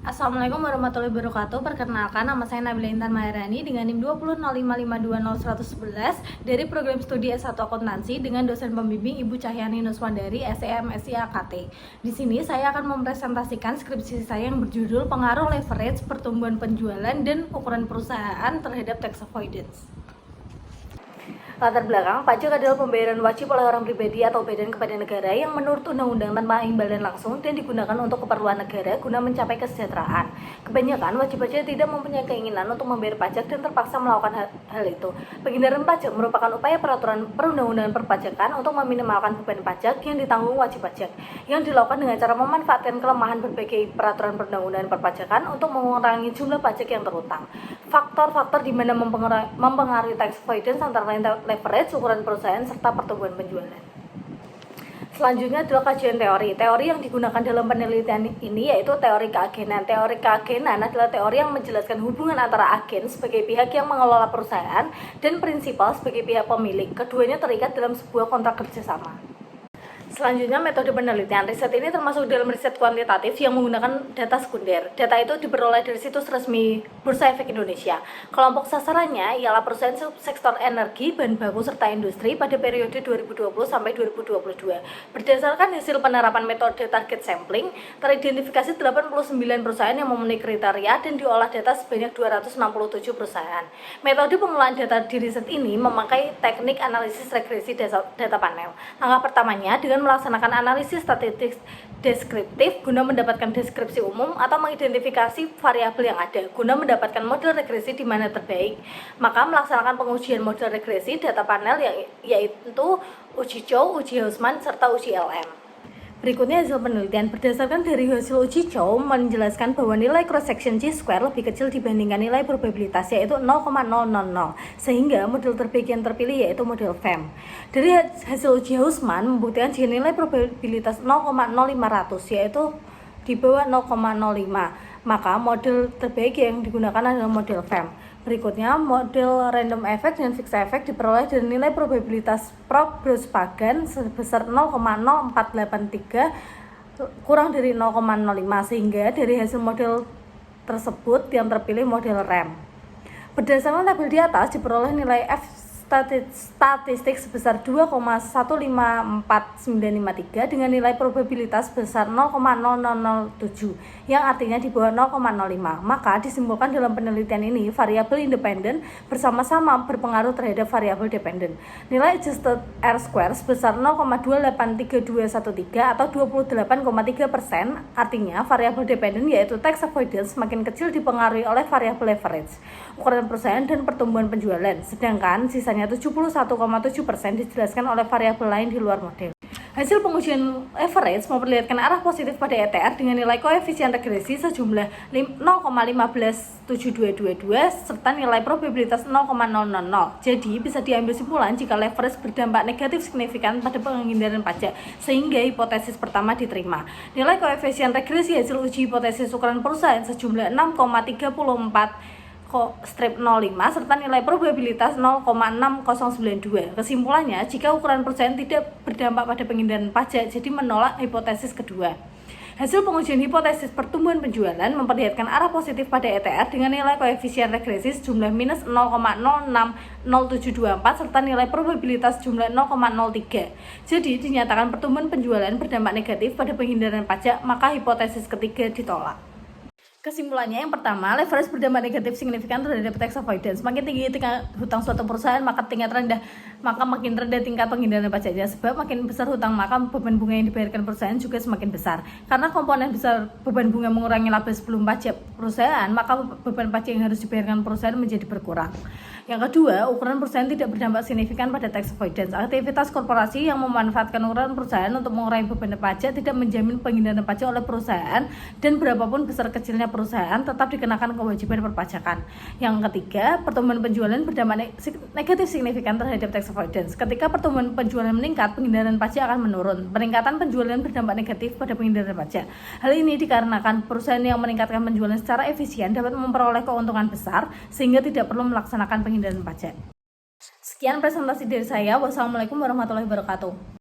Assalamualaikum warahmatullahi wabarakatuh. Perkenalkan, nama saya Nabila Intan Maharani dengan NIM 20055201111 dari program studi S1 Akuntansi dengan dosen pembimbing Ibu Cahyani Nuswandari, SEM SIAKT. Di sini saya akan mempresentasikan skripsi saya yang berjudul Pengaruh Leverage, Pertumbuhan Penjualan, dan Ukuran Perusahaan terhadap Tax Avoidance. Latar belakang, pajak adalah pembayaran wajib oleh orang pribadi atau badan kepada negara yang menurut undang-undang tanpa imbalan langsung dan digunakan untuk keperluan negara guna mencapai kesejahteraan. Kebanyakan wajib pajak tidak mempunyai keinginan untuk membayar pajak dan terpaksa melakukan hal itu. Penghindaran pajak merupakan upaya peraturan perundang-undangan perpajakan untuk meminimalkan beban pajak yang ditanggung wajib pajak, yang dilakukan dengan cara memanfaatkan kelemahan berbagai peraturan perundang-undangan perpajakan untuk mengurangi jumlah pajak yang terutang. Faktor-faktor di mana mempengaruhi tax avoidance antara lain leverage, ukuran perusahaan, serta pertumbuhan penjualan. Selanjutnya adalah kajian teori. Teori yang digunakan dalam penelitian ini yaitu teori keagenan. Teori keagenan adalah teori yang menjelaskan hubungan antara agen sebagai pihak yang mengelola perusahaan dan prinsipal sebagai pihak pemilik. Keduanya terikat dalam sebuah kontrak kerjasama. Selanjutnya, metode penelitian. Riset ini termasuk dalam riset kuantitatif yang menggunakan data sekunder. Data itu diperoleh dari situs resmi Bursa Efek Indonesia. Kelompok sasarannya ialah perusahaan subsektor energi, bahan baku, serta industri pada periode 2020 sampai 2022. Berdasarkan hasil penerapan metode target sampling, teridentifikasi 89 perusahaan yang memenuhi kriteria dan diolah data sebanyak 267 perusahaan. Metode pengelolaan data di riset ini memakai teknik analisis regresi data panel. Langkah pertamanya dengan melaksanakan analisis statistik deskriptif guna mendapatkan deskripsi umum atau mengidentifikasi variabel yang ada guna mendapatkan model regresi di mana terbaik. Maka melaksanakan pengujian model regresi data panel yaitu uji Chow, uji Hausman, serta uji LM. Berikutnya hasil penelitian. Berdasarkan dari hasil uji Chow menjelaskan bahwa nilai cross section Chi-square lebih kecil dibandingkan nilai probabilitas yaitu 0,000, sehingga model terbaik yang terpilih yaitu model FEM. Dari hasil uji Hausman membuktikan jika nilai probabilitas 0,0500 yaitu di bawah 0,05, maka model terbaik yang digunakan adalah model FEM. Berikutnya, model random effect dan fixed effect diperoleh dari nilai probabilitas Probst-Pagan sebesar 0,0483 kurang dari 0,05, sehingga dari hasil model tersebut yang terpilih model RAM. Berdasarkan tabel di atas diperoleh nilai F statistik sebesar 2,154953 dengan nilai probabilitas sebesar 0,0007 yang artinya di bawah 0,05. Maka disimpulkan dalam penelitian ini variabel independen bersama-sama berpengaruh terhadap variabel dependen. Nilai adjusted R-square sebesar 0,2832113 atau 28,3%, artinya variabel dependen yaitu tax avoidance semakin kecil dipengaruhi oleh variabel leverage, ukuran perusahaan, dan pertumbuhan penjualan, sedangkan sisanya 71,7% dijelaskan oleh variabel lain di luar model. Hasil pengujian average memperlihatkan arah positif pada ETR dengan nilai koefisien regresi sejumlah 0,15722 serta nilai probabilitas 0,000. Jadi bisa diambil simpulan jika leverage berdampak negatif signifikan pada penghindaran pajak, sehingga hipotesis pertama diterima. Nilai koefisien regresi hasil uji hipotesis ukuran perusahaan sejumlah 6,34 strip 05 serta nilai probabilitas 0,6092. Kesimpulannya, jika ukuran perusahaan tidak berdampak pada penghindaran pajak, jadi menolak hipotesis kedua. Hasil pengujian hipotesis pertumbuhan penjualan memperlihatkan arah positif pada ETR dengan nilai koefisien regresi jumlah minus 0,060724 serta nilai probabilitas jumlah 0,03. Jadi dinyatakan pertumbuhan penjualan berdampak negatif pada penghindaran pajak, maka hipotesis ketiga ditolak. Kesimpulannya, yang pertama, leverage berdampak negatif signifikan terhadap tax avoidance. Makin tinggi tingkat hutang suatu perusahaan, maka makin rendah tingkat penghindaran pajaknya. Sebab makin besar hutang, maka beban bunga yang dibayarkan perusahaan juga semakin besar. Karena komponen besar beban bunga mengurangi laba sebelum pajak perusahaan, maka beban pajak yang harus dibayarkan perusahaan menjadi berkurang. Yang kedua, ukuran perusahaan tidak berdampak signifikan pada tax avoidance. Aktivitas korporasi yang memanfaatkan ukuran perusahaan untuk mengurangi beban pajak tidak menjamin penghindaran pajak oleh perusahaan, dan berapapun besar kecilnya perusahaan tetap dikenakan kewajiban perpajakan. Yang ketiga, pertumbuhan penjualan berdampak negatif signifikan terhadap tax avoidance. Ketika pertumbuhan penjualan meningkat, penghindaran pajak akan menurun. Peningkatan penjualan berdampak negatif pada penghindaran pajak. Hal ini dikarenakan perusahaan yang meningkatkan penjualan secara efisien dapat memperoleh keuntungan besar sehingga tidak perlu melaksanakan penghindaran pajak. Sekian presentasi dari saya. Wassalamualaikum warahmatullahi wabarakatuh.